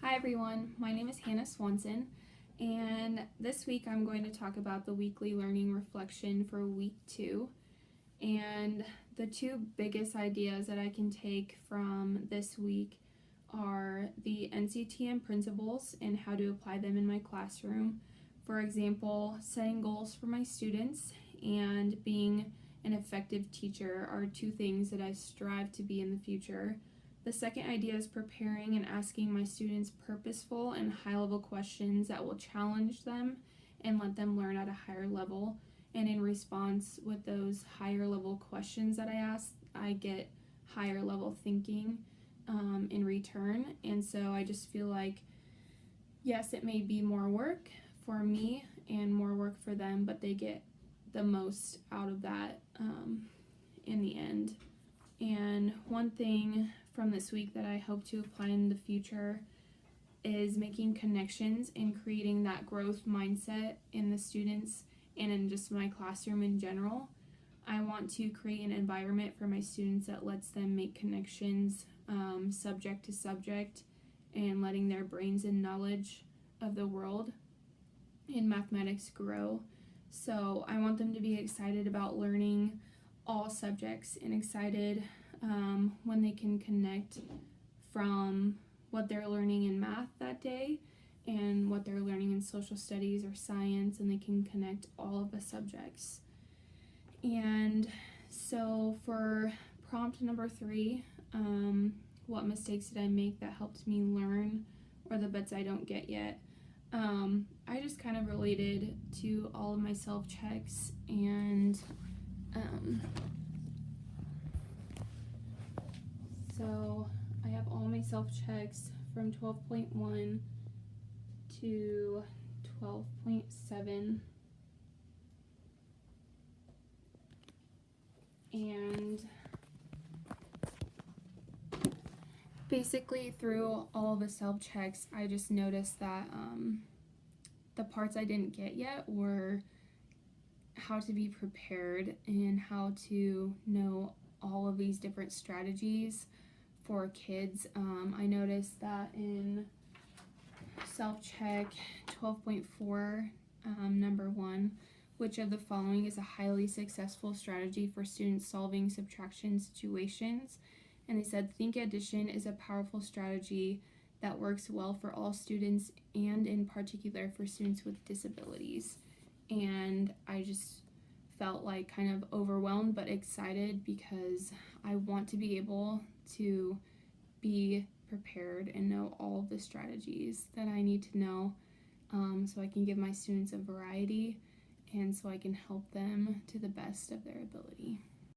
Hi everyone, my name is Hannah Swanson, and this week I'm going to talk about the weekly learning reflection for week 2. And the two biggest ideas that I can take from this week are the NCTM principles and how to apply them in my classroom. For example, setting goals for my students and being an effective teacher are two things that I strive to be in the future. The second idea is preparing and asking my students purposeful and high-level questions that will challenge them and let them learn at a higher level. And in response with those higher level questions that I ask, I get higher level thinking in return. And so I just feel like, yes, it may be more work for me and more work for them, but they get the most out of that in the end. And one thing from this week that I hope to apply in the future is making connections and creating that growth mindset in the students and in just my classroom in general. I want to create an environment for my students that lets them make connections subject to subject and letting their brains and knowledge of the world in mathematics grow. So I want them to be excited about learning all subjects and excited when they can connect from what they're learning in math that day and what they're learning in social studies or science, and they can connect all of the subjects. And so for prompt number 3, what mistakes did I make that helped me learn, or the bits I don't get yet? I just kind of related to all of my self-checks, and so I have all my self-checks from 12.1 to 12.7, and basically through all the self-checks I just noticed that the parts I didn't get yet were how to be prepared and how to know all of these different strategies for kids. I noticed that in self-check 12.4, number 1, which of the following is a highly successful strategy for students solving subtraction situations? And they said think addition is a powerful strategy that works well for all students and in particular for students with disabilities. And I just felt like kind of overwhelmed but excited because I want to be able to be prepared and know all of the strategies that I need to know, so I can give my students a variety and so I can help them to the best of their ability.